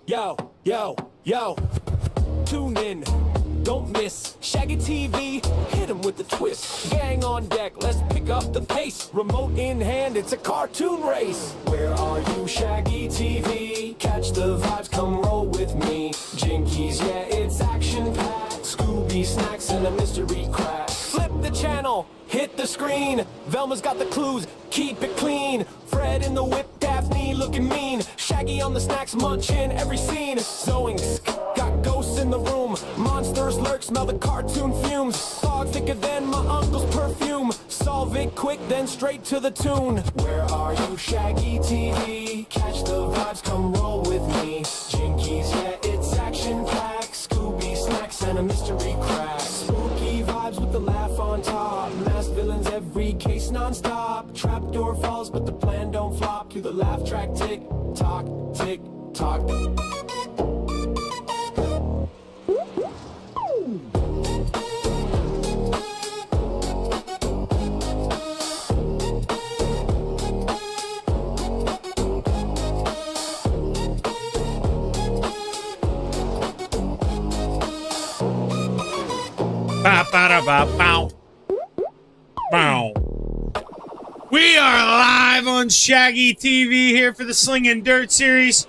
Yo, yo, yo, tune in, don't miss ShaggyTV, hit him with the twist. Gang on deck, let's pick up the pace. Remote in hand, it's a cartoon race. Where are you, ShaggyTV? Catch the vibes, come roll with me. Jinkies, yeah, it's action-packed. Scooby snacks and a mystery crack. Flip the channel, hit the screen. Velma's got the clues, keep it clean. Fred in the whip, Daphne looking mean. Shaggy on the snacks, munching every scene. Zoinks, got ghosts in the room. Monsters lurk, smell the cartoon fumes. Fog thicker than my uncle's perfume. Solve it quick, then straight to the tune. Where are you, ShaggyTV? Catch the vibes, come roll with me. Jinkies, yeah, it's action-packed. Scooby snacks and a mystery crack. Spooky vibes with the laugh on top. Masked villains, every case non-stop. Trapdoor falls, but the plan don't flop. To the laugh track, tick tock, tick tock. Bow. We are live on ShaggyTV here for the Slinging Dirt series.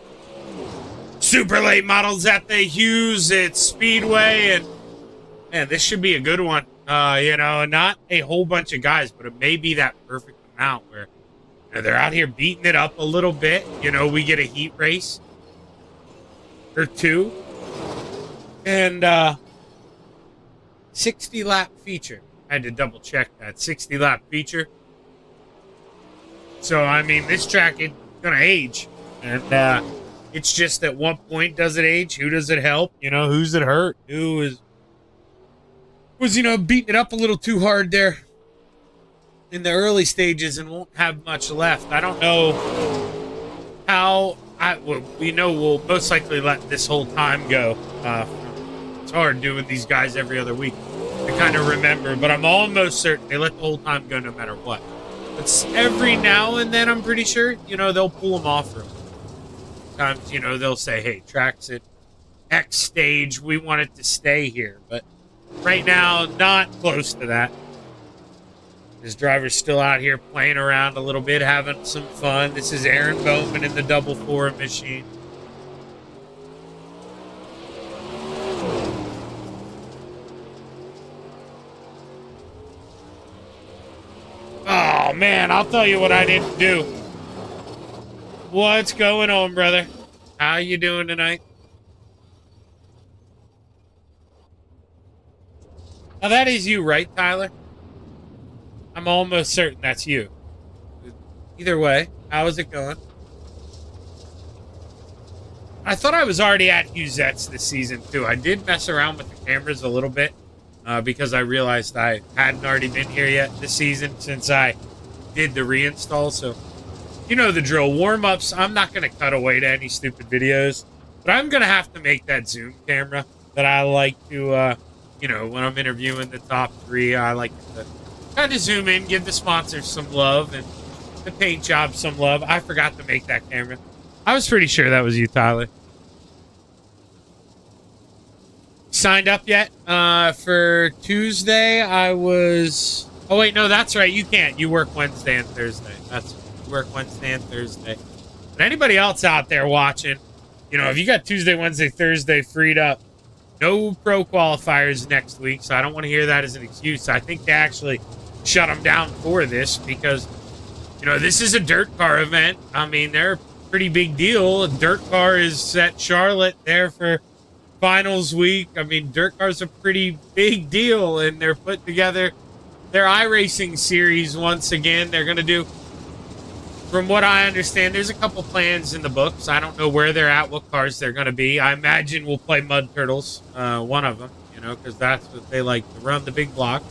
Super late models at the Hughes at Speedway, and man, this should be a good one. You know, not a whole bunch of guys, but it may be that perfect amount where they're out here beating it up a little bit. You know, we get a heat race or two, and 60 lap feature. I had to double check that 60 lap feature. So I mean, this track is gonna age, and it's just at what point does it age? Who does it help? You know, who's it hurt? Who was you know, beating it up a little too hard there in the early stages and won't have much left. I don't know how. We know we'll most likely let this whole time go. It's hard doing these guys every other week to kind of remember, but I'm almost certain they let the whole time go no matter what. But every now and then, I'm pretty sure, you know, they'll pull them off from. Sometimes, you know, they'll say, hey, track's at X stage, we want it to stay here. But right now, not close to that. This driver's still out here playing around a little bit, having some fun. This is Aaron Bowman in the double four machine. Oh, man, I'll tell you what I didn't do. What's going on, brother? How you doing tonight? Now, that is you, right, Tyler? I'm almost certain that's you. Either way, how is it going? I thought I was already at Husette's this season, too. I did mess around with the cameras a little bit. Because I realized I hadn't already been here yet this season since I did the reinstall. So, you know the drill. Warm-ups, I'm not going to cut away to any stupid videos. But I'm going to have to make that zoom camera that I like to, you know, when I'm interviewing the top three, I like to kind of zoom in, give the sponsors some love, and the paint job some love. I forgot to make that camera. I was pretty sure that was you, Tyler. Signed up yet for Tuesday? I was... Oh, wait, no, that's right. You can't. You work Wednesday and Thursday. You work Wednesday and Thursday. But anybody else out there watching, you know, if you got Tuesday, Wednesday, Thursday freed up, no pro qualifiers next week, so I don't want to hear that as an excuse. I think they actually shut them down for this because, you know, this is a dirt car event. I mean, they're a pretty big deal. A dirt car is at Charlotte there for finals week. I mean, dirt cars are a pretty big deal, and they're putting together their iRacing series once again. They're going to do, from what I understand, there's a couple plans in the books. I don't know where they're at, what cars they're going to be. I imagine we'll play Mud Turtles, one of them, you know, because that's what they like to run, the big block.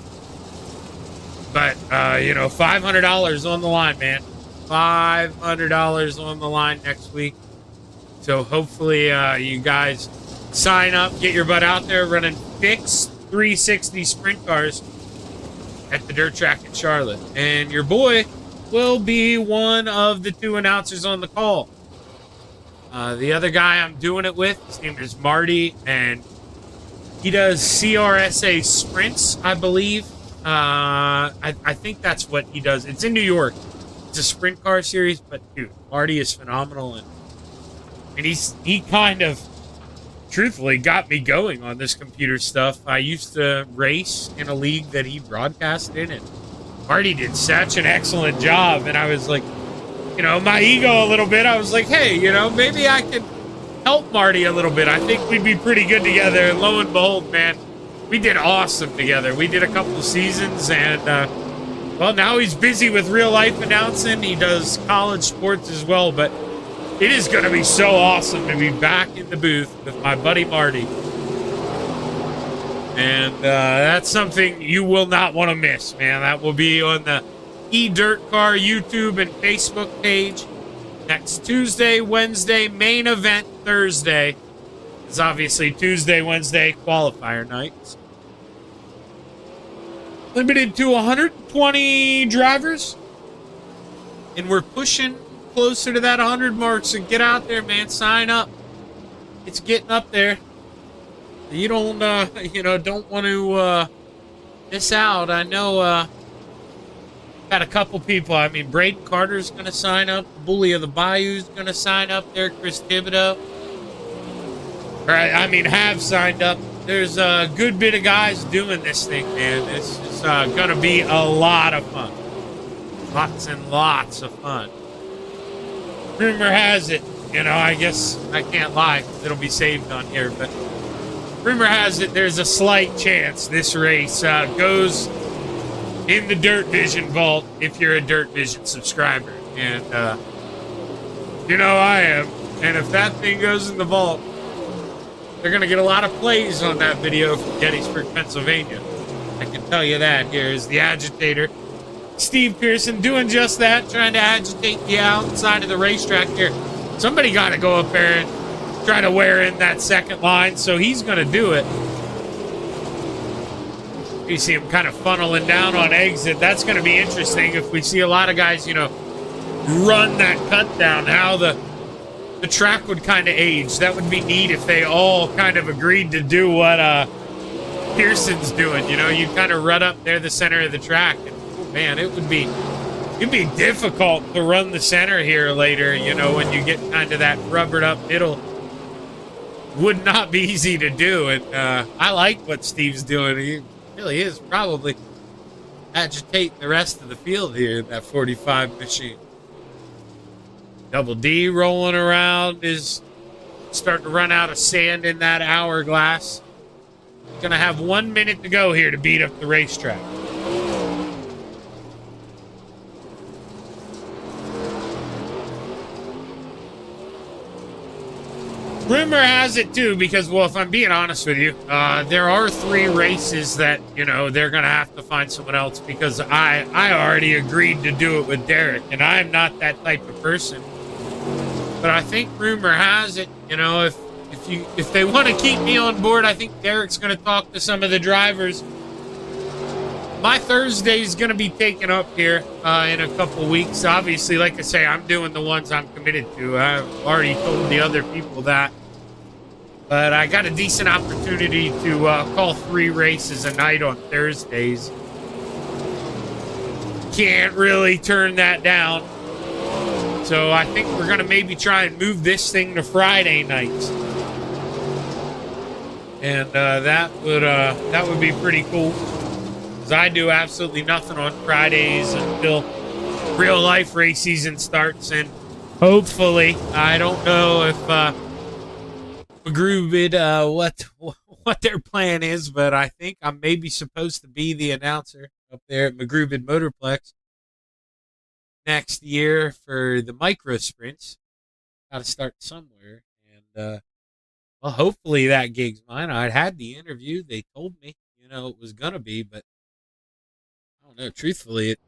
But, you know, $500 on the line, man. $500 on the line next week. So hopefully you guys sign up, get your butt out there running fixed 360 sprint cars at the dirt track in Charlotte. And your boy will be one of the two announcers on the call. The other guy I'm doing it with, his name is Marty, and he does CRSA sprints, I believe. I think that's what he does. It's in New York. It's a sprint car series, but dude, Marty is phenomenal, and he kind of truthfully got me going on this computer stuff. I used to race in a league that he broadcast in, and Marty did such an excellent job, and I was like, you know, my ego a little bit, I was like, hey, you know, maybe I can help Marty a little bit. I think we'd be pretty good together, and lo and behold, man, we did awesome together. We did a couple of seasons, and well, now he's busy with real life announcing. He does college sports as well, but it is going to be so awesome to be back in the booth with my buddy Marty. And that's something you will not want to miss, man. That will be on the eDirt Car YouTube and Facebook page next Tuesday, Wednesday, main event Thursday. It's obviously Tuesday, Wednesday qualifier nights. Limited to 120 drivers. And we're pushing closer to that 100 mark, so get out there, man. Sign up. It's getting up there. You don't don't want to miss out. I know got a couple people. I mean, Braden Carter's going to sign up. Bully of the Bayou's going to sign up there. Chris Thibodeau. Or, I mean, have signed up. There's a good bit of guys doing this thing, man. This is going to be a lot of fun. Lots and lots of fun. Rumor has it, you know, I guess I can't lie because it'll be saved on here, but rumor has it there's a slight chance this race goes in the Dirt Vision vault if you're a Dirt Vision subscriber. And, you know I am. And if that thing goes in the vault, they're going to get a lot of plays on that video from Gettysburg, Pennsylvania. I can tell you that. Here's the agitator. Steve Pearson doing just that, trying to agitate the outside of the racetrack here. Somebody got to go up there and try to wear in that second line, so he's going to do it. You see him kind of funneling down on exit. That's going to be interesting if we see a lot of guys, you know, run that cut down, how the track would kind of age. That would be neat if they all kind of agreed to do what Pearson's doing. You know, you kind of run up there the center of the track, and man, it'd be difficult to run the center here later, you know, when you get kind of that rubbered up middle. Would not be easy to do, and I like what Steve's doing. He really is probably agitating the rest of the field here in that 45 machine. Double D rolling around is starting to run out of sand in that hourglass. Gonna have 1 minute to go here to beat up the racetrack. Rumor has it, too, because, well, if I'm being honest with you, there are 3 races that, you know, they're going to have to find someone else because I already agreed to do it with Derek, and I'm not that type of person. But I think rumor has it, you know, if they want to keep me on board, I think Derek's going to talk to some of the drivers. My Thursday's going to be taken up here in a couple weeks. Obviously, like I say, I'm doing the ones I'm committed to. I've already told the other people that. But I got a decent opportunity to call 3 races a night on Thursdays. Can't really turn that down. So I think we're going to maybe try and move this thing to Friday nights. And that would be pretty cool. Because I do absolutely nothing on Fridays until real life race season starts. And hopefully, I don't know if McGruvid, what their plan is, but I think I'm maybe supposed to be the announcer up there at McGruvid Motorplex next year for the micro sprints. Got to start somewhere, and well, hopefully that gig's mine. I had the interview. They told me, you know, it was gonna be, but I don't know. Truthfully, it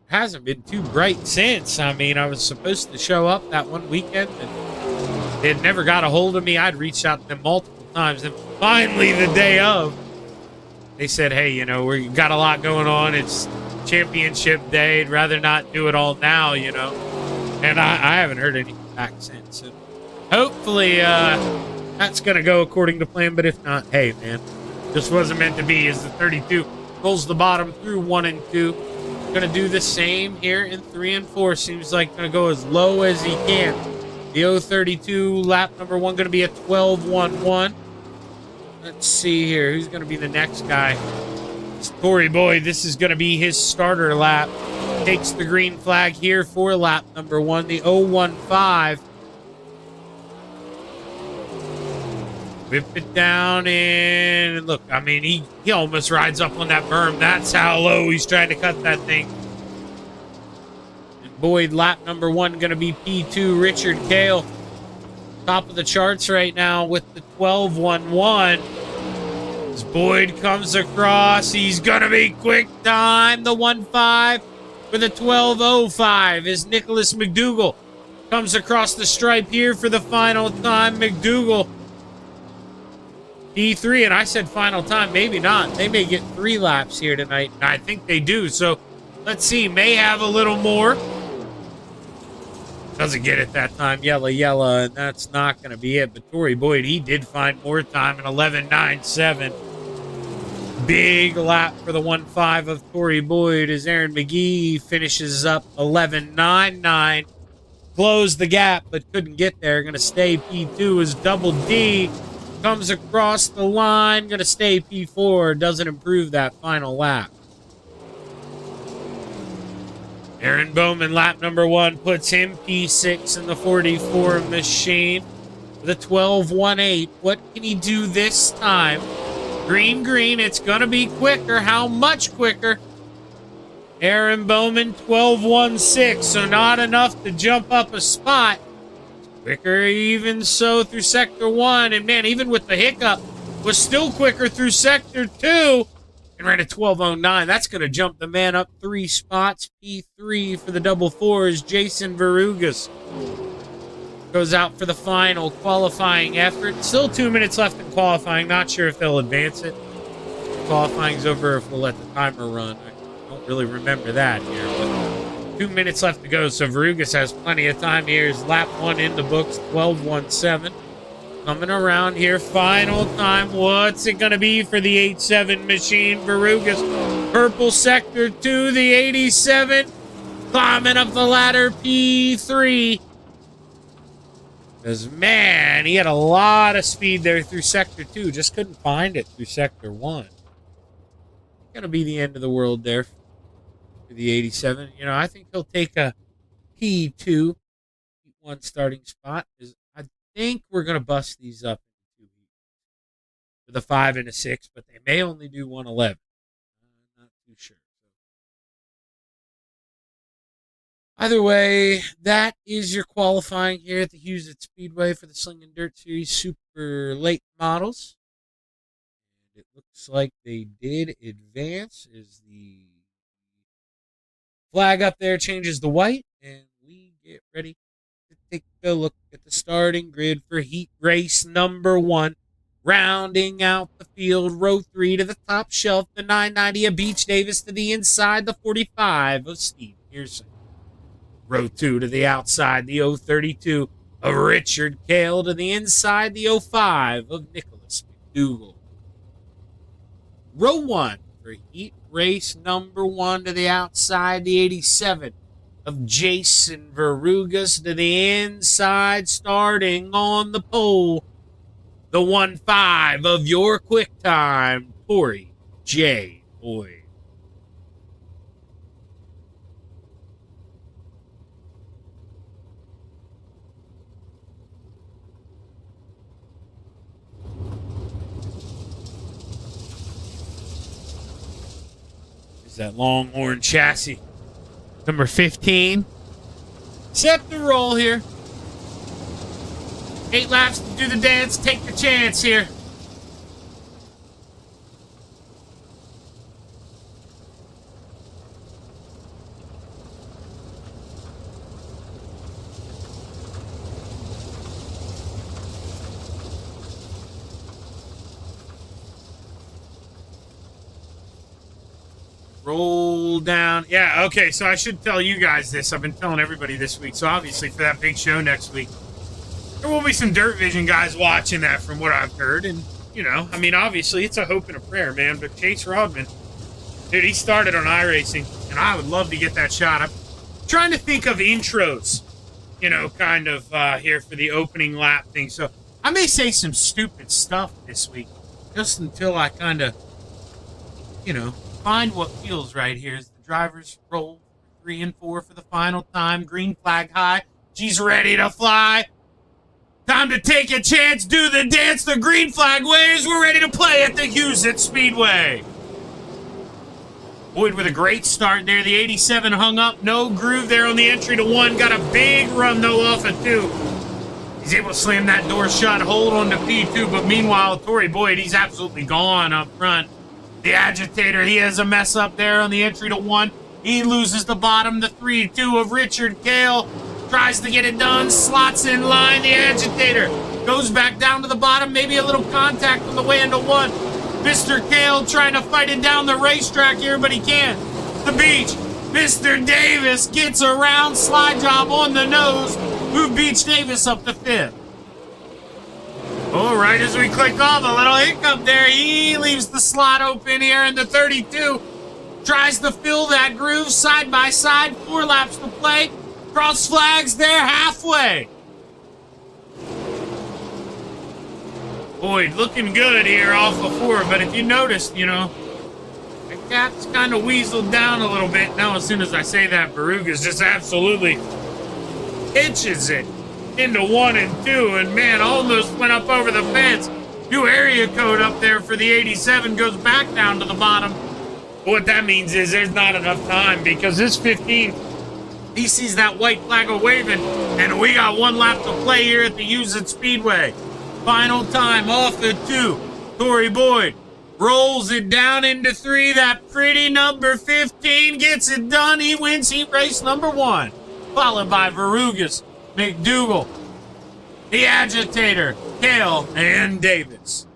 hasn't been too bright since. I mean, I was supposed to show up that one weekend, and they had never got a hold of me. I'd reached out to them multiple times, and finally, the day of, they said, "Hey, you know, we got a lot going on. It's championship day. I'd rather not do it all now, you know." And I haven't heard anything back since. And Hopefully, that's going to go according to plan, but if not, hey, man, this wasn't meant to be. As the 32 pulls the bottom through 1 and 2. Going to do the same here in 3 and 4. Seems like going to go as low as he can. The 032 lap number 1 going to be a 12.11. Let's see here. Who's going to be the next guy? It's Tory Boyd. This is going to be his starter lap. Takes the green flag here for lap number 1. The 015. Whip it down in, and look, I mean, he almost rides up on that berm. That's how low he's trying to cut that thing. And Boyd, lap number 1, going to be P2, Richard Kale. Top of the charts right now with the 12.11. As Boyd comes across, he's going to be quick time. The 1.5 for the 12.05 is Nicholas McDougall. Comes across the stripe here for the final time. McDougall. P3, and I said final time. Maybe not. They may get 3 laps here tonight. I think they do. So let's see. May have a little more. Doesn't get it that time. Yella, and that's not going to be it. But Tory Boyd, he did find more time in 11.97. Big lap for the 1.5 of Tory Boyd as Aaron McGee finishes up 11.99. Closed the gap, but couldn't get there. Going to stay P2 as Double D comes across the line, gonna stay P4, doesn't improve that final lap. Aaron Bowman, lap number 1, puts him P6 in the 44 machine. The 12.18, what can he do this time? Green, it's gonna be quicker. How much quicker? Aaron Bowman, 12.16, so not enough to jump up a spot. Quicker even so through Sector 1. And, man, even with the hiccup, was still quicker through Sector 2. And ran a 12.09. That's going to jump the man up 3 spots. P3 for the double 4 is Jason Verugas. Goes out for the final qualifying effort. Still 2 minutes left in qualifying. Not sure if they'll advance it. Qualifying's over if we'll let the timer run. I don't really remember that here, but 2 minutes left to go, so Verugas has plenty of time here. Is lap 1 in the books, 12.17. Coming around here, final time. What's it going to be for the 87 machine? Verugas, purple sector 2, the 87. Climbing up the ladder, P3. Because, man, he had a lot of speed there through sector 2. Just couldn't find it through sector 1. Going to be the end of the world there. The 87, you know, I think he'll take a P2, P1 starting spot. I think we're going to bust these up into 2 heats with a 5 and a 6, but they may only do 111. I'm not too sure. Either way, that is your qualifying here at the Houston Speedway for the Slinging Dirt Series Super Late Models. And it looks like they did advance. Is the flag up there changes to white, and we get ready to take a look at the starting grid for heat race number 1. Rounding out the field, row 3 to the top shelf, the 990 of Beach Davis to the inside, the 45 of Steve Pearson. Row 2 to the outside, the 032 of Richard Kale to the inside, the 05 of Nicholas McDougall. Row 1 for heat race number 1 to the outside, the 87 of Jason Verugas to the inside, starting on the pole, the 1.5 of your quick time, Tory J. Boyd. That Longhorn chassis. Number 15. Set the roll here. 8 laps to do the dance. Take the chance here. Roll down. Yeah, okay, so I should tell you guys this. I've been telling everybody this week. So obviously for that big show next week, There will be some Dirt Vision guys watching that from what I've heard. And, you know, I mean, obviously, it's a hope and a prayer, man. But Chase Rodman, dude, he started on iRacing, and I would love to get that shot. I'm trying to think of intros, you know, kind of here for the opening lap thing. So I may say some stupid stuff this week, just until I kind of, you know, find what feels right here as the drivers roll 3 and 4 for the final time. Green flag high. She's ready to fly. Time to take a chance, do the dance. The green flag waves. We're ready to play at the Cedar Speedway. Boyd with a great start there. The 87 hung up. No groove there on the entry to 1. Got a big run, though, off of 2. He's able to slam that door shut, hold on to P2. But meanwhile, Tory Boyd, he's absolutely gone up front. The Agitator, he has a mess up there on the entry to 1. He loses the bottom, the 3-2 of Richard Gale. Tries to get it done, slots in line. The Agitator goes back down to the bottom. Maybe a little contact on the way into 1. Mr. Gale trying to fight it down the racetrack here, but he can't. The beach. Mr. Davis gets around, slide job on the nose. Move Beach Davis up to 5th. Oh, right as we click off, a little hiccup there. He leaves the slot open here in the 32. Tries to fill that groove side by side. 4 laps to play. Cross flags there halfway. Boyd looking good here off of 4, but if you noticed, you know, the gap's kind of weaseled down a little bit. Now, as soon as I say that, Verugas just absolutely pitches it into 1 and 2, and man, almost went up over the fence. New area code up there for the 87 goes back down to the bottom. What that means is there's not enough time, because this 15, he sees that white flag waving, and we got 1 lap to play here at the Cedar Speedway. Final time off at 2. Tory Boyd rolls it down into 3. That pretty number 15 gets it done. He wins heat race number 1, followed by Verugas, McDougal, the Agitator, Gale, and Davis.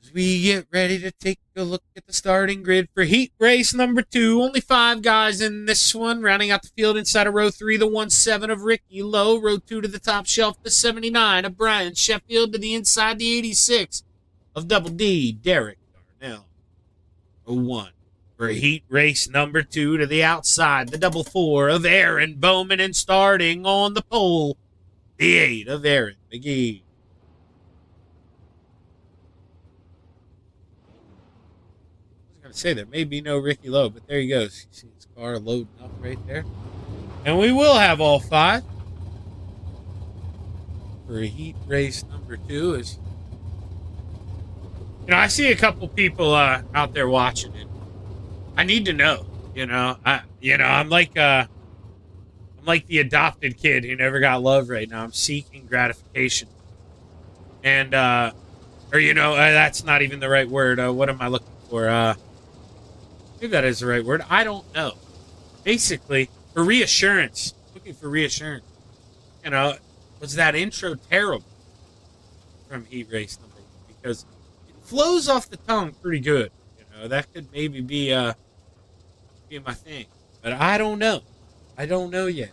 As we get ready to take a look at the starting grid for heat race number 2, only 5 guys in this one. Rounding out the field inside of row 3, the 17 of Ricky Lowe. Row 2 to the top shelf, the 79 of Brian Sheffield. To the inside, the 86 of Double D, Derek Darnell. 1 for heat race number 2 to the outside, the double 4 of Aaron Bowman, and starting on the pole, the 8 of Aaron McGee. I was going to say there may be no Ricky Lowe, but there he goes. You see his car loading up right there. And we will have all 5 for heat race number 2. Is, you know, I see a couple people out there watching it. I need to know, I'm like the adopted kid who never got love right now. I'm seeking gratification. And, that's not even the right word. What am I looking for? Maybe that is the right word. I don't know. Basically, for reassurance. Looking for reassurance. You know, was that intro terrible from heat race number 1? Because it flows off the tongue pretty good. You know, that could maybe be my thing. But I don't know. I don't know yet.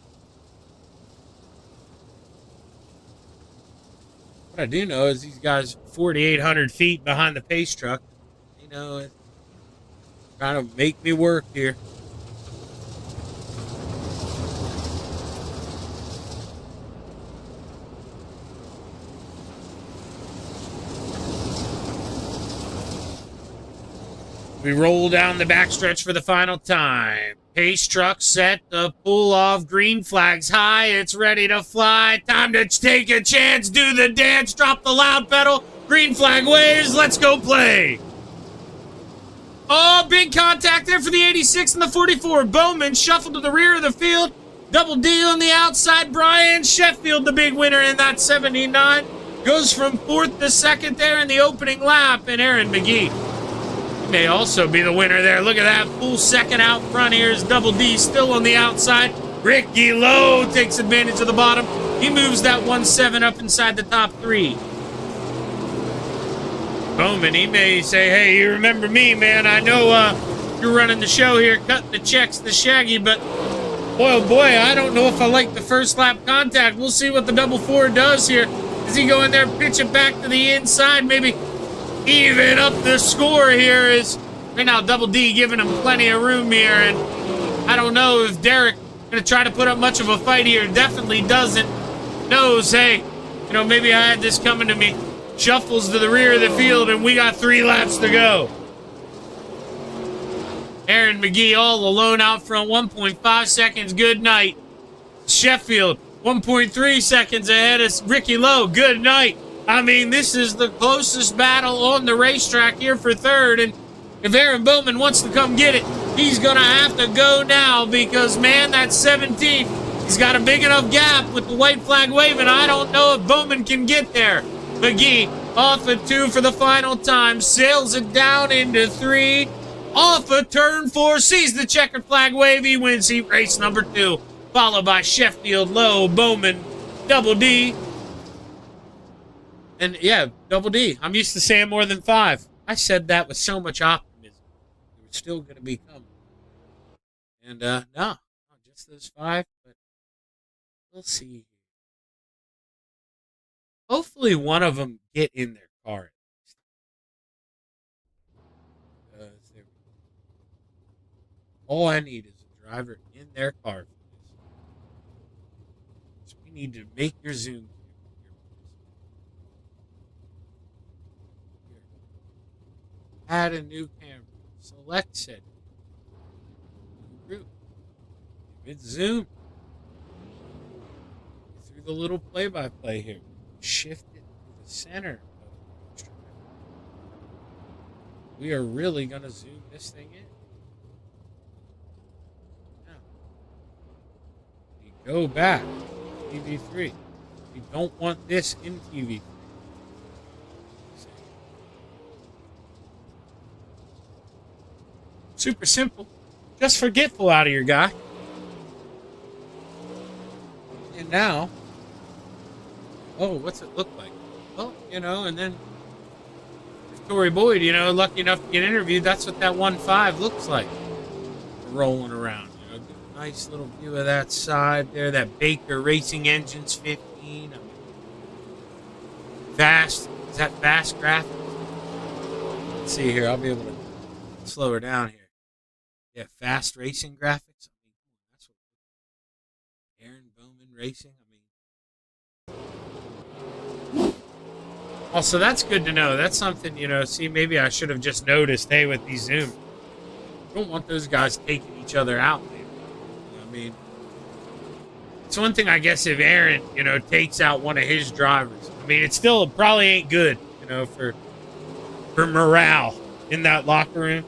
What I do know is these guys 4,800 feet behind the pace truck. You know, it's trying to make me work here. We roll down the backstretch for the final time. Pace truck set to pull off. Green flags high. It's ready to fly. Time to take a chance. Do the dance. Drop the loud pedal. Green flag waves. Let's go play. Oh, big contact there for the 86 and the 44. Bowman shuffled to the rear of the field. Double D on the outside. Brian Sheffield, the big winner in that 79. Goes from 4th to 2nd there in the opening lap. And Aaron McGee may also be the winner there. Look at that full second out front. Here's Double D still on the outside. Ricky Lowe takes advantage of the bottom. He moves that 1-7 up inside the top 3. Bowman, he may say, hey, you remember me, man. I know You're running the show here, cutting the checks to Shaggy, but boy, oh boy, I don't know if I like the first lap contact. We'll see what the double four does here. Does he go in there, pitch it back to the inside, maybe even up the score here? Is right now Double D giving him plenty of room here, and I don't know if Derek gonna try to put up much of a fight here. Definitely doesn't. Knows, hey, you know, maybe I had this coming to me. Shuffles to the rear of the field, and we got 3 laps to go. Aaron McGee all alone out front, 1.5 seconds, good night. Sheffield, 1.3 seconds ahead of Ricky Lowe, good night. I mean, this is the closest battle on the racetrack here for third, and if Aaron Bowman wants to come get it, he's going to have to go now because, man, that's 17. He's got a big enough gap with the white flag waving. I don't know if Bowman can get there. McGee off of 2 for the final time, sails it down into 3. Off of turn 4, sees the checkered flag wave. He wins heat race number 2, followed by Sheffield, Lowe, Bowman, Double D. And yeah, Double D. I'm used to saying more than 5. I said that with so much optimism. It was still going to be coming. And no, not just those 5, but we'll see. Hopefully one of them get in their car. All I need is a driver in their car for this. So we need to make your zoom. Here. Add a new camera. Select said group. Give it zoom. Through the little play-by-play here. Shift it to the center. We are really going to zoom this thing in. Go back to TV3. We don't want this in TV3. Super simple. Just forgetful out of your guy. And now, oh, what's it look like? Well, you know, and then if Tory Boyd, you know, lucky enough to get interviewed, that's what that 1.5 looks like. Rolling around. Nice little view of that side there. That Baker Racing Engines 15. I mean, fast. Is that fast graphics? Let's see here. I'll be able to slow her down here. Yeah, fast racing graphics. I mean, that's what Aaron Bowman Racing. I mean, also, that's good to know. That's something, you know. See, maybe I should have just noticed. Hey, with these Zoom, I don't want those guys taking each other out. I mean, it's one thing, I guess, if Aaron, you know, takes out one of his drivers. I mean, it still probably ain't good, you know, for morale in that locker room.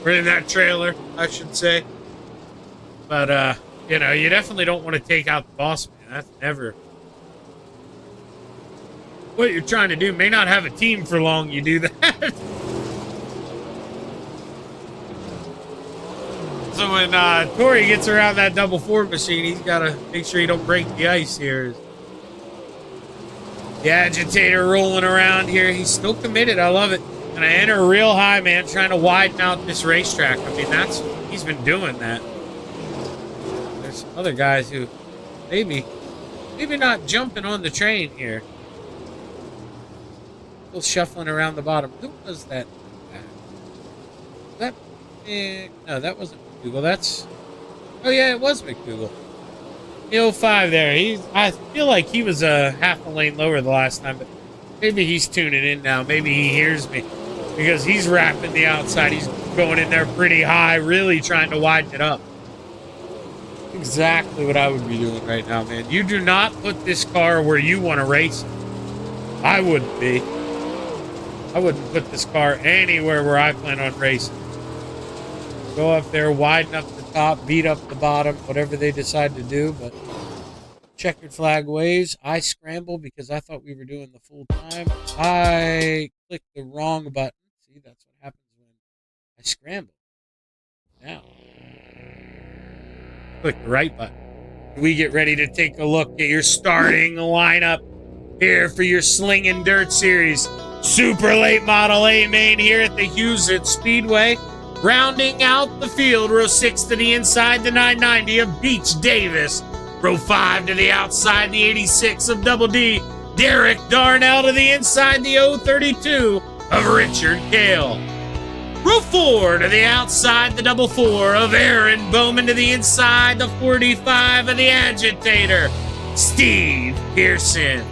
Or in that trailer, I should say. But, you know, you definitely don't want to take out the boss man. That's never what you're trying to do. May not have a team for long, you do that. So when Tori gets around that double Ford machine, he's got to make sure he don't break the ice here. The agitator rolling around here. He's still committed. I love it. And I enter real high, man, trying to widen out this racetrack. I mean, he's been doing that. There's other guys who maybe not jumping on the train here. Still shuffling around the bottom. Who was that? No, that wasn't McDougal. Oh yeah, it was McDougal. The 05 there. I feel like he was half a lane lower the last time, but maybe he's tuning in now. Maybe he hears me because he's wrapping the outside. He's going in there pretty high, really trying to widen it up. Exactly what I would be doing right now, man. You do not put this car where you want to race. I wouldn't be. I wouldn't put this car anywhere where I plan on racing. Go up there, widen up the top, beat up the bottom, whatever they decide to do. But checkered flag waves. I scramble because I thought we were doing the full time. I clicked the wrong button. See, that's what happens when I scramble. Now, click the right button. We get ready to take a look at your starting lineup here for your Slinging Dirt Series. Super late Model A main here at the Houston Speedway. Rounding out the field, row 6 to the inside, the 990 of Beach Davis. Row 5 to the outside, the 86 of Double D. Derek Darnell to the inside, the 032 of Richard Kale. Row 4 to the outside, the 44 of Aaron Bowman to the inside, the 45 of the Agitator, Steve Pearson.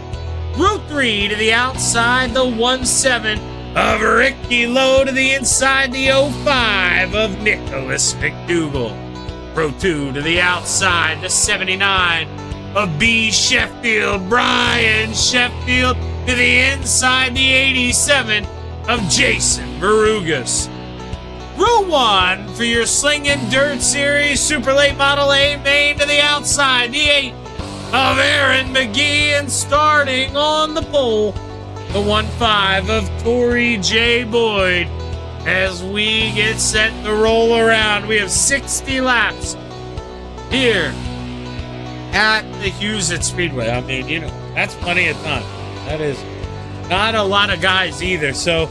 Row 3 to the outside, the 17 of Ricky Lowe to the inside, the 05 of Nicholas McDougal. Row 2 to the outside, the 79 of B. Sheffield, Brian Sheffield to the inside, the 87 of Jason Verugas. Row 1 for your Slinging Dirt Series Super Late Model A main to the outside, the 8 of Aaron McGee, and starting on the pole, the 15 of Tori J. Boyd. As we get set to roll around, we have 60 laps here at the Hewsett Speedway. I mean, you know, that's plenty of time. That is not a lot of guys either. So,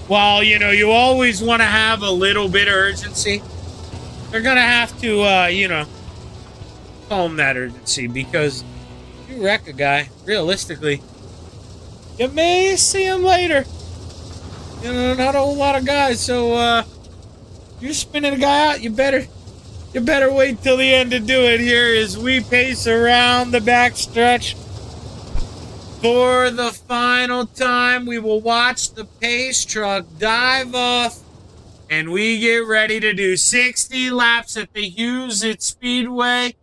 while, you know, you always want to have a little bit of urgency, they're going to have to, you know, calm that urgency, because if you wreck a guy, realistically, you may see him later. You know, not a whole lot of guys. So, you're spinning a guy out, you better wait till the end to do it. Here as we pace around the backstretch for the final time. We will watch the pace truck dive off, and we get ready to do 60 laps at the Hewsett Speedway.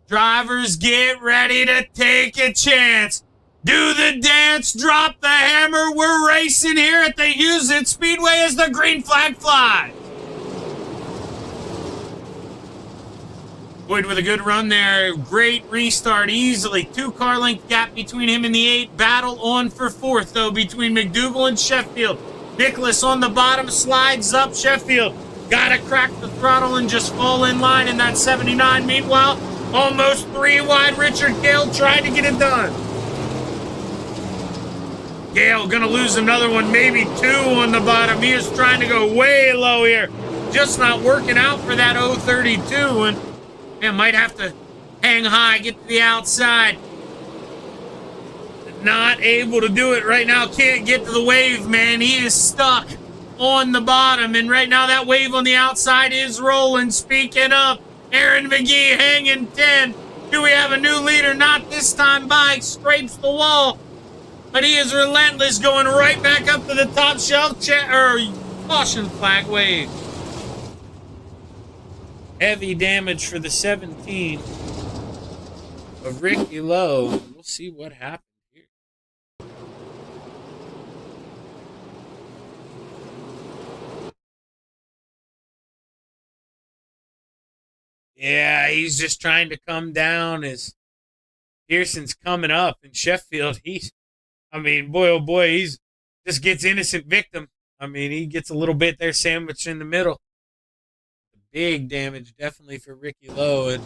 Drivers, get ready to take a chance. Do the dance, drop the hammer. We're racing here at the Hewsett Speedway as the green flag flies. Boyd with a good run there. Great restart, easily. 2-car length gap between him and the 8. Battle on for 4th, though, between McDougal and Sheffield. Nicholas on the bottom, slides up. Sheffield got to crack the throttle and just fall in line in that 79. Meanwhile, almost 3 wide. Richard Gale tried to get it done. Gale gonna lose another one, maybe 2 on the bottom. He is trying to go way low here. Just not working out for that 032, and man, might have to hang high, get to the outside. Not able to do it right now. Can't get to the wave, man. He is stuck on the bottom, and right now that wave on the outside is rolling. Speaking of, Aaron McGee hanging 10. Do we have a new leader? Not this time. Bike scrapes the wall. But he is relentless, going right back up to the top shelf. Caution flag wave. Heavy damage for the 17 of Ricky Lowe. We'll see what happens here. Yeah, he's just trying to come down as Pearson's coming up. And Sheffield, I mean, boy, oh boy, he's just gets innocent victim. I mean, he gets a little bit there sandwiched in the middle. Big damage, definitely, for Ricky Lowe. And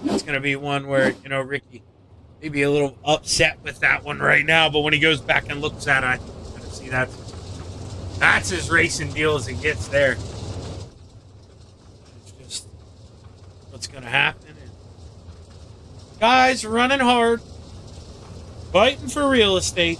that's going to be one where, you know, Ricky may be a little upset with that one right now. But when he goes back and looks at it, I kind of see that's as racing deal as it gets there. It's just what's going to happen. And guys running hard. Fighting for real estate.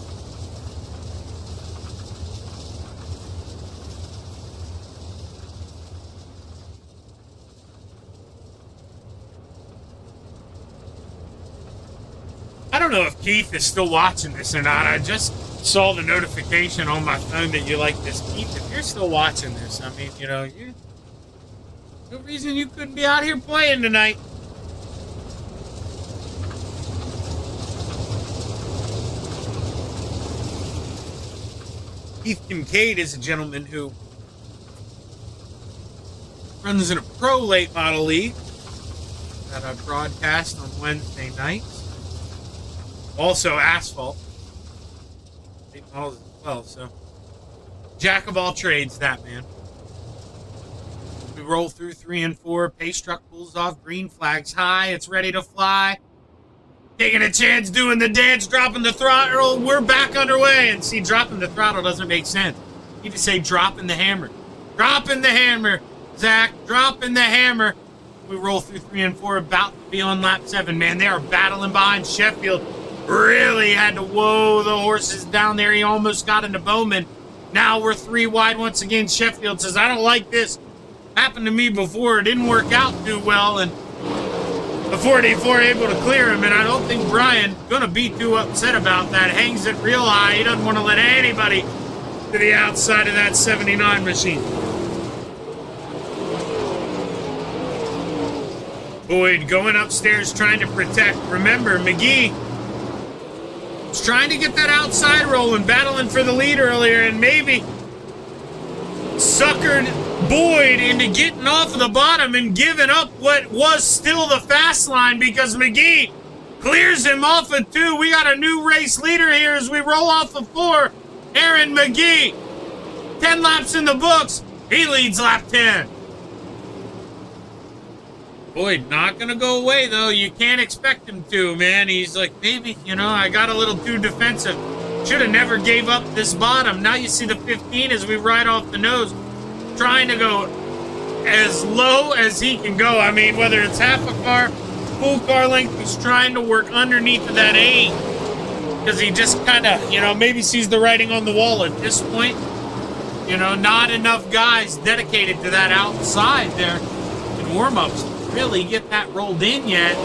I don't know if Keith is still watching this or not. I just saw the notification on my phone that you like this. Keith, if you're still watching this, I mean, you know, no reason you couldn't be out here playing tonight. Keith Kincaid is a gentleman who runs in a pro late model league that I broadcast on Wednesday nights. Also asphalt late models as well. So jack of all trades, that man. We roll through 3 and 4. Pace truck pulls off. Green flags high. It's ready to fly. Taking a chance, doing the dance, dropping the throttle. We're back underway. And see, dropping the throttle doesn't make sense. You need to say dropping the hammer. Dropping the hammer, Zach. Dropping the hammer. We roll through 3 and 4, about to be on lap 7. Man, they are battling behind Sheffield. Really had to whoa the horses down there. He almost got into Bowman. Now we're 3 wide once again. Sheffield says, I don't like this. Happened to me before. It didn't work out too well. And the 44 able to clear him. And I don't think Brian going to be too upset about that. Hangs it real high. He doesn't want to let anybody to the outside of that 79 machine. Boyd going upstairs trying to protect. Remember, McGee was trying to get that outside roll and battling for the lead earlier, and maybe suckered Boyd into getting off of the bottom and giving up what was still the fast line, because McGee clears him off of 2. We got a new race leader here as we roll off of 4. Aaron McGee, 10 laps in the books. He leads lap 10. Boyd not going to go away, though. You can't expect him to, man. He's like, maybe, I got a little too defensive. Should have never gave up this bottom. Now you see the 15 as we ride off the nose, trying to go as low as he can go. I mean, whether it's half a car, full car length, he's trying to work underneath of that 8. Because he just kind of, maybe sees the writing on the wall at this point. Not enough guys dedicated to that outside there in warm-ups to really get that rolled in yet.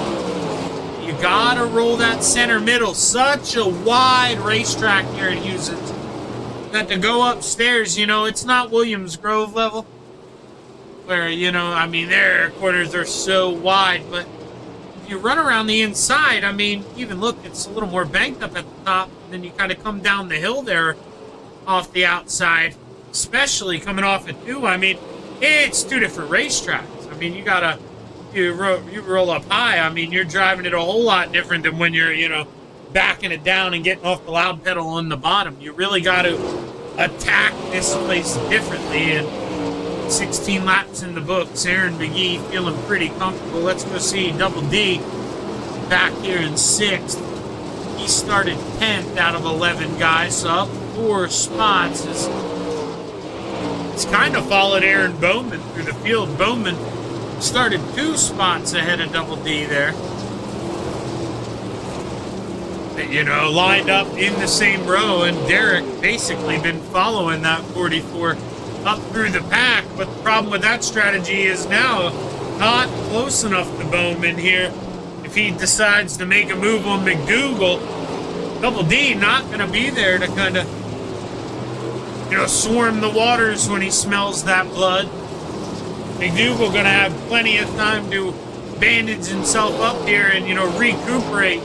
You gotta roll that center middle. Such a wide racetrack here at Houston's that to go upstairs, it's not Williams Grove level where, their corners are so wide, but if you run around the inside, even look, it's a little more banked up at the top, and then you kind of come down the hill there off the outside, especially coming off at 2. It's 2 different racetracks. You roll up high. You're driving it a whole lot different than when you're, backing it down and getting off the loud pedal on the bottom. You really got to attack this place differently. And 16 laps in the books. Aaron McGee feeling pretty comfortable. Let's go see Double D back here in 6th. He started 10th out of 11 guys, so up 4 spots. It's kind of followed Aaron Bowman through the field. Bowman started 2 spots ahead of Double D there. Lined up in the same row, and Derek basically been following that 44 up through the pack. But the problem with that strategy is now not close enough to Bowman here. If he decides to make a move on McDougal, Double D not going to be there to kind of, swarm the waters when he smells that blood. McDougal going to have plenty of time to bandage himself up here and, recuperate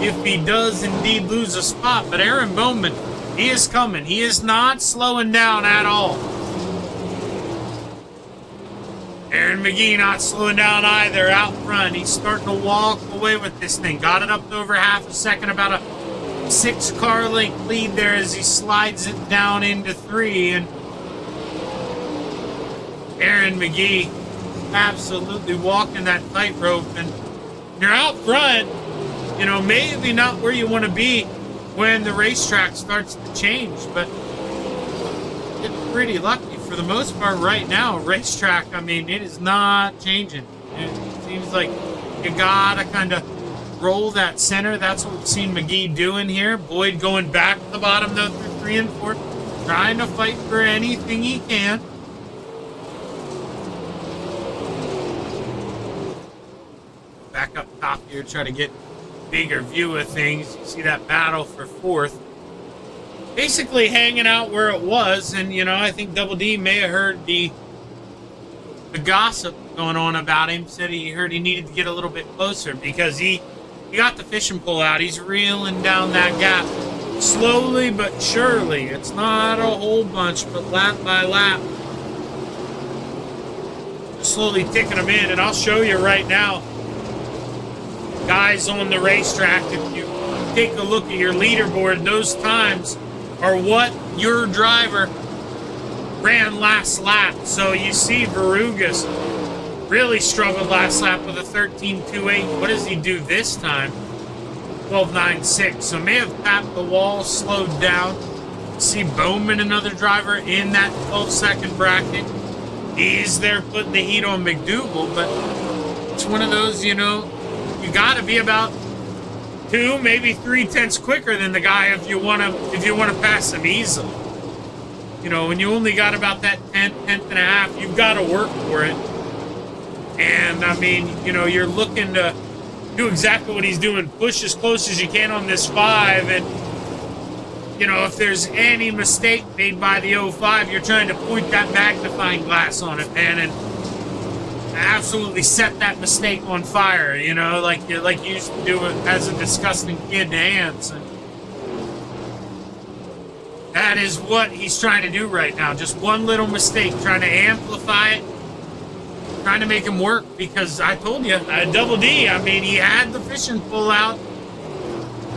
if he does indeed lose a spot. But Aaron Bowman, he is coming. He is not slowing down at all. Aaron McGee not slowing down either out front. He's starting to walk away with this thing. Got it up to over half a second, about a 6-car length lead there as he slides it down into 3. And Aaron McGee absolutely walking that tightrope. And you're out front, maybe not where you want to be when the racetrack starts to change, but getting pretty lucky for the most part right now. Racetrack, it is not changing. It seems like you gotta kind of roll that center. That's what we've seen McGee doing here. Boyd going back to the bottom though through 3 and 4, trying to fight for anything he can. Back up top here, try to get a bigger view of things. You see that battle for 4th. Basically hanging out where it was, and I think Double D may have heard the gossip going on about him. Said he heard he needed to get a little bit closer because he got the fishing pole out. He's reeling down that gap slowly but surely. It's not a whole bunch, but lap by lap, slowly ticking them in. And I'll show you right now, guys on the racetrack, if you take a look at your leaderboard, those times are what your driver ran last lap. So you see Verugas really struggled last lap with a 13.28. What does he do this time? 12.96. So may have tapped the wall, slowed down. See Bowman, another driver in that 12-second bracket. he's there putting the heat on McDougal, but it's one of those, you know, you got to be about 2, maybe 3 tenths quicker than the guy if you want to pass him easily. You know, when you only got about that tenth and a half, you've got to work for it. And I mean, you know, you're looking to do exactly what he's doing, push as close as you can on this 5, and you know, if there's any mistake made by the 05, you're trying to point that magnifying glass on it, man, and absolutely set that mistake on fire, you know, like you used to do it as a disgusting kid to ants. And that is what he's trying to do right now. Just one little mistake, trying to amplify it, trying to make him work, because I told you, Double D, I mean, he had the fishing pole out.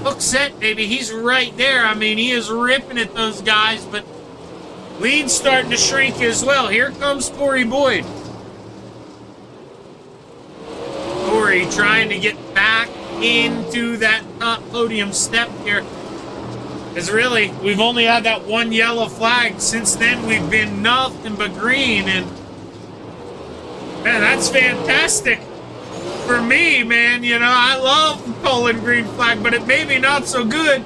Hook set, baby, he's right there. I mean, he is ripping at those guys, but lead's starting to shrink as well. Here comes Corey Boyd. Corey trying to get back into that top podium step here. Because really, we've only had that one yellow flag. Since then, we've been nothing but green. And, man, that's fantastic for me, man. You know, I love calling green flag, but it may be not so good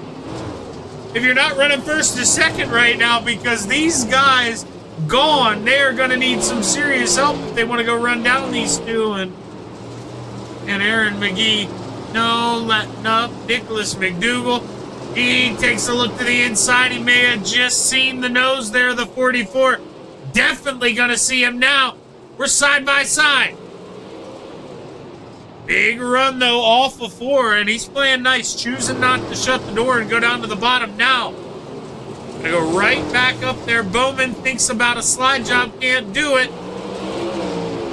if you're not running first or second right now, because these guys gone. They're going to need some serious help if they want to go run down these two. And Aaron McGee, no letting up. Nicholas McDougal, he takes a look to the inside. He may have just seen the nose there of the 44. Definitely going to see him now. We're side by side. Big run, though, off of 4, and he's playing nice, choosing not to shut the door and go down to the bottom now. Gonna go right back up there. Bowman thinks about a slide job, can't do it.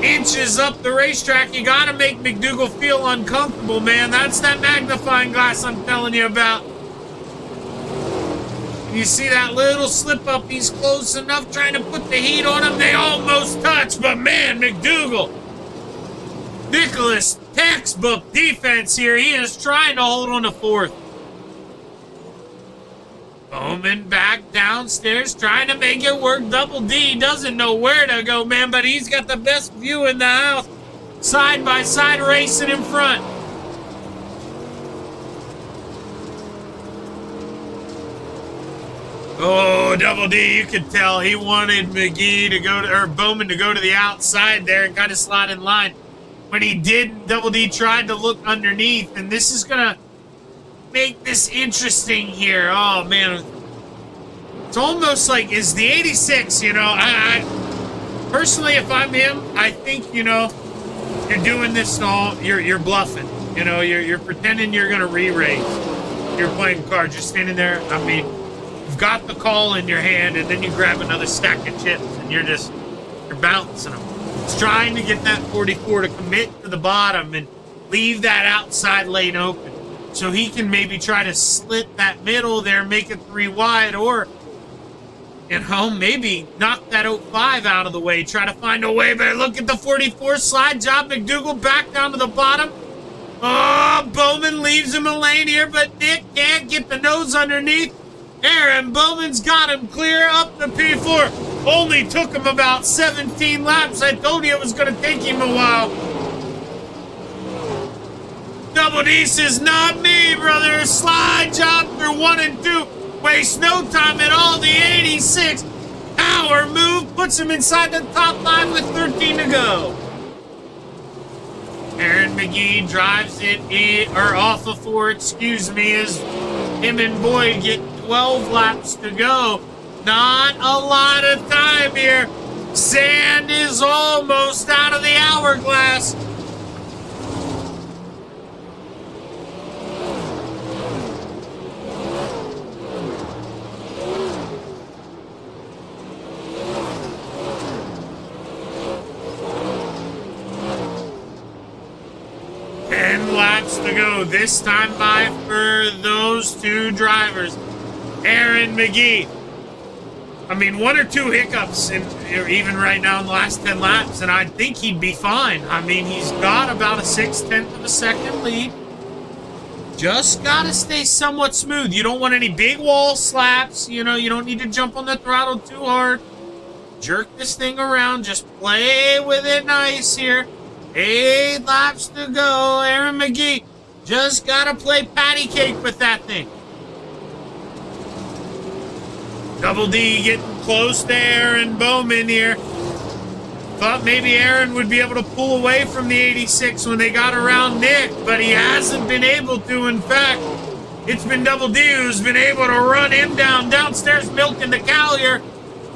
Inches up the racetrack. You gotta make McDougal feel uncomfortable, man. That's that magnifying glass I'm telling you about. You see that little slip up? He's close enough, trying to put the heat on him. They almost touch, but man, McDougal. Nicholas, textbook defense here. He is trying to hold on to 4th. Bowman back downstairs, trying to make it work. Double D doesn't know where to go, man, but he's got the best view in the house. Side by side racing in front. Oh, Double D, you could tell he wanted McGee to go to, or Bowman to go to the outside there and kind of slide in line. When he did, Double D tried to look underneath, and this is going to make this interesting here. Oh, man. It's almost like, is the 86, you know, I personally, if I'm him, I think, you know, you're doing this all, you're bluffing. You know, you're pretending you're going to re-race. You're playing cards. You're standing there. I mean, you've got the call in your hand, and then you grab another stack of chips, and you're bouncing them. He's trying to get that 44 to commit to the bottom and leave that outside lane open, so he can maybe try to slit that middle there, make it 3 wide, or, you know, maybe knock that 05 out of the way, try to find a way. But look at the 44 slide job. McDougal back down to the bottom. Oh, Bowman leaves him a lane here, but Nick can't get the nose underneath. Aaron Bowman's got him clear up the P4. Only took him about 17 laps. I told you it was going to take him a while. Double D says, not me, brother. Slide job through 1 and 2. Waste no time at all. The 86 power move puts him inside the top 5 with 13 to go. Aaron McGee drives it in, or off of 4, excuse me, as him and Boyd get 12 laps to go. Not a lot of time here. Sand is almost out of the hourglass. To go this time by for those 2 drivers. Aaron McGee. I mean, 1 or 2 hiccups, even right now in the last 10 laps, and I think he'd be fine. I mean, he's got about a 0.6 of a second lead. Just got to stay somewhat smooth. You don't want any big wall slaps. You know, you don't need to jump on the throttle too hard. jerk this thing around. Just play with it nice here. 8 laps to go. Aaron McGee just got to play patty cake with that thing. Double D getting close to Aaron Bowman here. Thought maybe Aaron would be able to pull away from the 86 when they got around Nick, but he hasn't been able to. In fact, it's been Double D who's been able to run him downstairs, milking the cow here,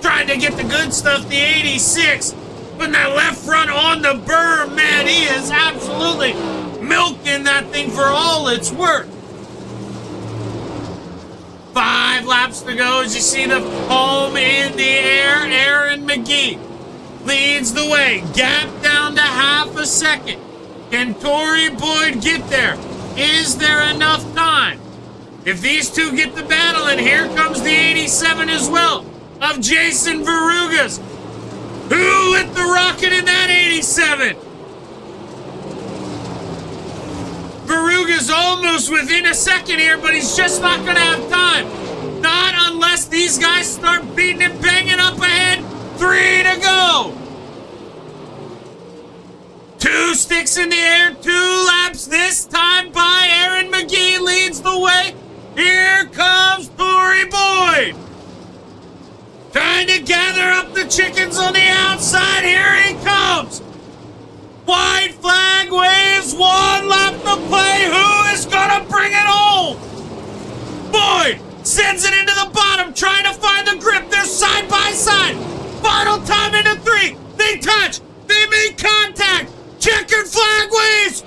trying to get the good stuff, the 86. Putting that left front on the berm, man, he is absolutely milking that thing for all it's worth. 5 laps to go as you see the foam in the air. Aaron McGee leads the way. Gap down to half a second. Can Tory Boyd get there? Is there enough time? If these two get the battle, and here comes the 87 as well of Jason Verugas. Who lit the rocket in that 87? Veruga's almost within a second here, but he's just not going to have time. Not unless these guys start beating and banging up ahead. 3 to go. 2 sticks in the air, 2 laps this time by Aaron McGee leads the way. Here comes Tory Boyd. Trying to gather up the chickens on the outside. Here he comes. White flag waves, 1 lap to play. Who is going to bring it home? Boyd sends it into the bottom, trying to find the grip. They're side by side. Final time into 3. They touch. They make contact. Checkered flag waves.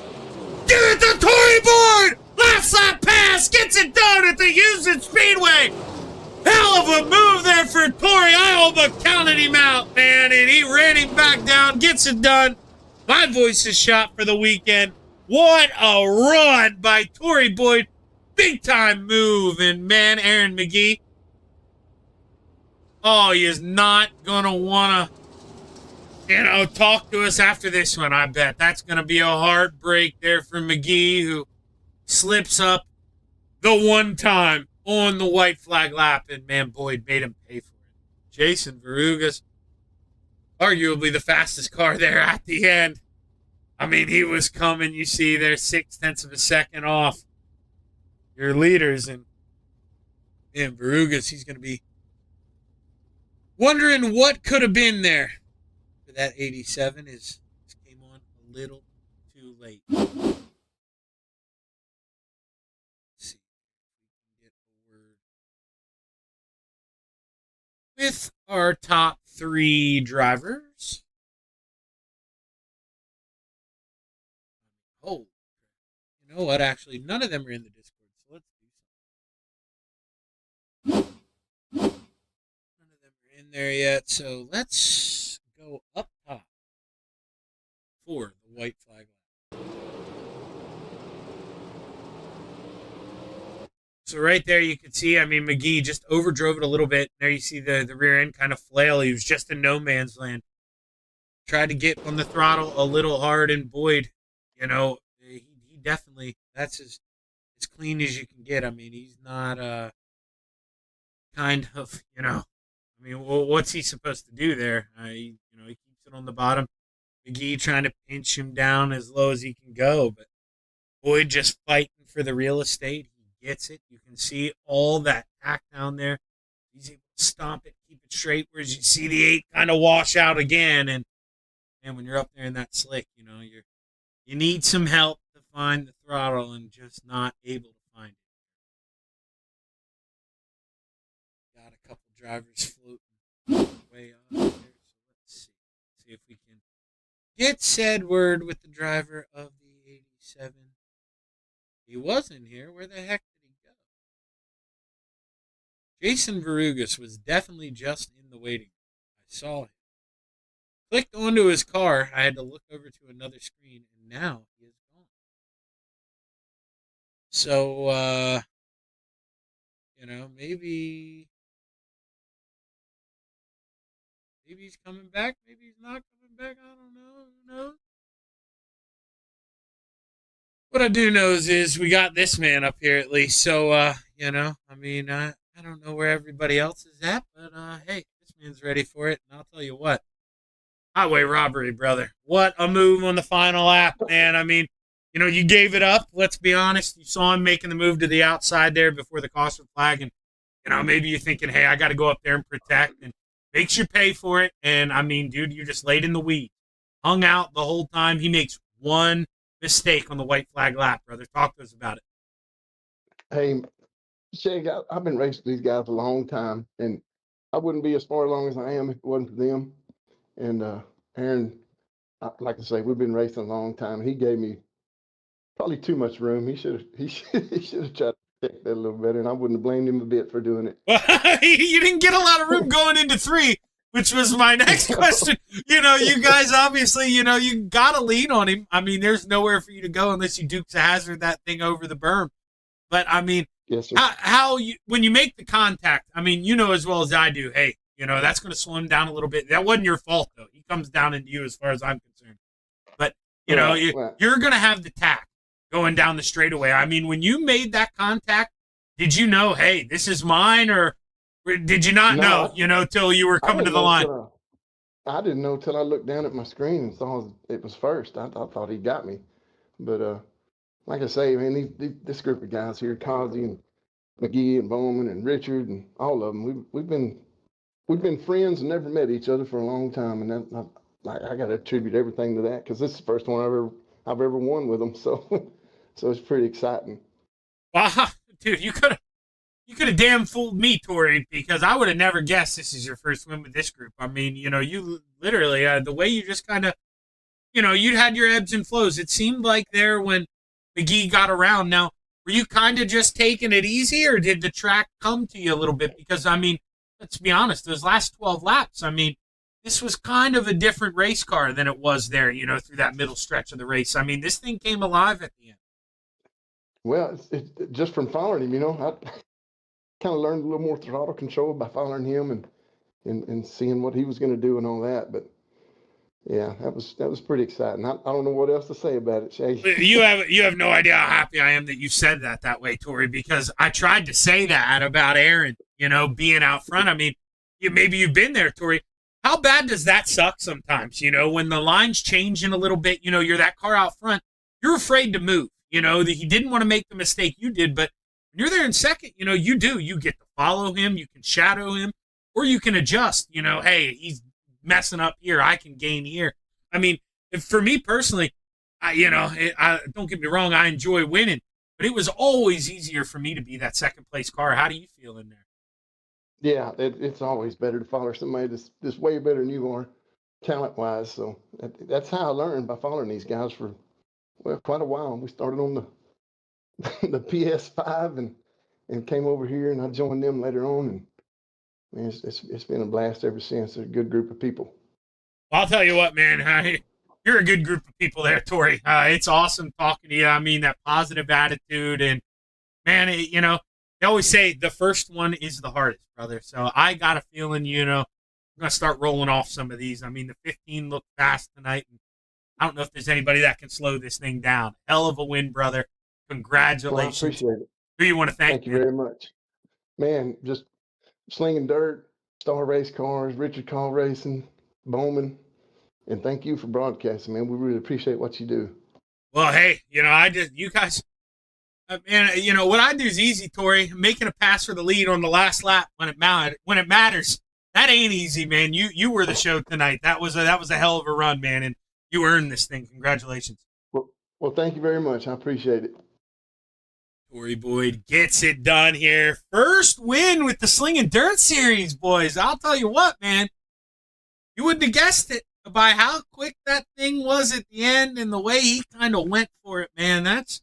Give it to Tory Boyd. Last lap pass. Gets it done at the Houston Speedway. Hell of a move there for Tory. I almost counted him out, man, and he ran him back down. Gets it done. My voice is shot for the weekend. What a run by Tory Boyd. Big time move. And man, Aaron McGee. Oh, he is not going to want to, talk to us after this one, I bet. That's going to be a heartbreak there for McGee, who slips up the one time on the white flag lap. And man, Boyd made him pay for it. Jason Verugas, arguably the fastest car there at the end. I mean, he was coming, you see there, 0.6 of a second off your leaders. And man, Verugas, he's going to be wondering what could have been there. For that 87 is came on a little too late. Let's see if we can get a word with our top 3 drivers. Oh, you know what? Actually, none of them are in the Discord, so let's do something. None of them are in there yet, so let's go up top for the white flag. So right there you can see, I mean, McGee just overdrove it a little bit. There you see the rear end kind of flail. He was just in no man's land. Tried to get on the throttle a little hard, and Boyd, he definitely, that's as clean as you can get. I mean, he's not kind of, I mean, what's he supposed to do there? He keeps it on the bottom. McGee trying to pinch him down as low as he can go, but Boyd just fighting for the real estate. He gets it. You can see all that tack down there. He's able to stomp it, keep it straight, whereas you see the 8 kind of wash out again. And when you're up there in that slick, you need some help to find the throttle and just not able to find it. Got a couple drivers floating way up there, so let's see if we can get said word with the driver of the 87. He wasn't here. Where the heck did he go? Jason Verugas was definitely just in the waiting room. I saw him. Clicked onto his car. I had to look over to another screen, and now he is gone. So, maybe he's coming back. Maybe he's not coming back. I don't know. Who knows? What I do know is we got this man up here at least. So, I don't know where everybody else is at, but, hey, This man's ready for it. And I'll tell you what. Highway robbery, brother. What a move on the final lap, man. I mean, you gave it up. Let's be honest. You saw him making the move to the outside there before the caution flag. And, maybe you're thinking, hey, I got to go up there and protect. And makes you pay for it. And, I mean, dude, you just laid in the weed. Hung out the whole time. He makes one mistake on the white flag lap, brother. Talk to us about it. Hey, Shag, I've been racing these guys a long time, and I wouldn't be as far along as I am if it wasn't for them. And Aaron, like I say, we've been racing a long time. He gave me probably too much room. He should have tried to protect that a little better, and I wouldn't have blamed him a bit for doing it. Well, you didn't get a lot of room going into 3, which was my next question. You guys obviously, you got to lean on him. I mean, there's nowhere for you to go unless you Dukes of Hazzard that thing over the berm. But, I mean, yes, sir. when you make the contact, I mean, as well as I do, hey, that's going to slow him down a little bit. That wasn't your fault, though. He comes down into you as far as I'm concerned. But, you're going to have the tack going down the straightaway. I mean, when you made that contact, did you know, hey, this is mine, or did you not know, till you were coming to the line? I didn't know till I looked down at my screen and saw it was first. I thought he got me. But like I say, man, this group of guys here, Kazi and McGee and Bowman and Richard and all of them, we've been friends and never met each other for a long time, and I got to attribute everything to that, because this is the first one I've ever won with them. So it's pretty exciting. Wow, dude, you could have damn fooled me, Tori, because I would have never guessed this is your first win with this group. I mean, you literally the way you just kind of, you'd had your ebbs and flows. It seemed like there when McGee got around. Now, were you kind of just taking it easy, or did the track come to you a little bit? Because, I mean, let's be honest, those last 12 laps, I mean, this was kind of a different race car than it was there, through that middle stretch of the race. I mean, this thing came alive at the end. Well, it's just from following him, I kind of learned a little more throttle control by following him and seeing what he was going to do and all that. But yeah, that was pretty exciting. I don't know what else to say about it, Shaggy. You have no idea how happy I am that you said that way, Tori, because I tried to say that about Aaron, being out front. I mean, maybe you've been there, Tori. How bad does that suck sometimes? When the line's changing a little bit, you're that car out front, you're afraid to move. That he didn't want to make the mistake you did, but when you're there in second, you get to follow him, you can shadow him, or you can adjust. Hey, he's messing up here, I can gain here. I mean, for me personally, I don't get me wrong, I enjoy winning, but it was always easier for me to be that second place car. How do you feel in there? Yeah, it's always better to follow somebody that's way better than you are, talent wise. So that's how I learned, by following these guys for quite a while. We started on the PS5 and came over here, and I joined them later on, and man, it's been a blast ever since. They're a good group of people. Well, I'll tell you what, man, you're a good group of people there, Tori. It's awesome talking to you. I mean, that positive attitude, and man, they always say the first one is the hardest, brother. So I got a feeling, we're going to start rolling off some of these. I mean, the 15 looked fast tonight, and I don't know if there's anybody that can slow this thing down. Hell of a win, brother. Congratulations. Well, I appreciate it. Who you want to thank? Thank you very much. Man, just Slinging Dirt, Star Race Cars, Richard Call Racing, Bowman, and thank you for broadcasting, man. We really appreciate what you do. Well, hey, you guys, man, what I do is easy, Tori. Making a pass for the lead on the last lap when it matters. That ain't easy, man. You were the show tonight. That was a hell of a run, man, and you earned this thing. Congratulations. Well, thank you very much. I appreciate it. Tori Boyd gets it done here. First win with the Slinging Dirt Series, boys. I'll tell you what, man. You wouldn't have guessed it by how quick that thing was at the end and the way he kind of went for it, man. That's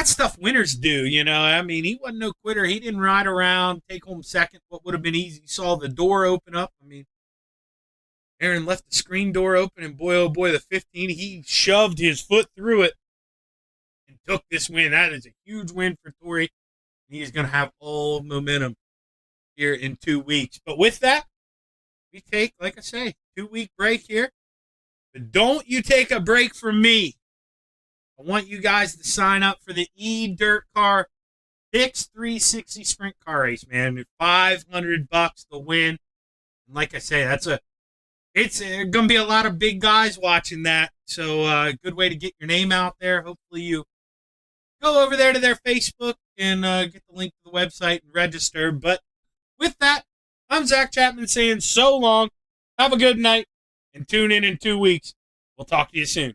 stuff winners do, I mean, he wasn't no quitter. He didn't ride around, take home second, what would have been easy. He saw the door open up. I mean, Aaron left the screen door open, and boy, oh boy, the 15, he shoved his foot through it and took this win. That is a huge win for Tori. He's going to have all momentum here in 2 weeks. But with that, we take, like I say, 2-week break here. But don't you take a break from me. I want you guys to sign up for the E-Dirt Car Fix 360 Sprint Car Race, man. $500 to win. And like I say, it's going to be a lot of big guys watching that. So good way to get your name out there. Hopefully you go over there to their Facebook and get the link to the website and register. But with that, I'm Zach Chapman saying so long. Have a good night and tune in 2 weeks. We'll talk to you soon.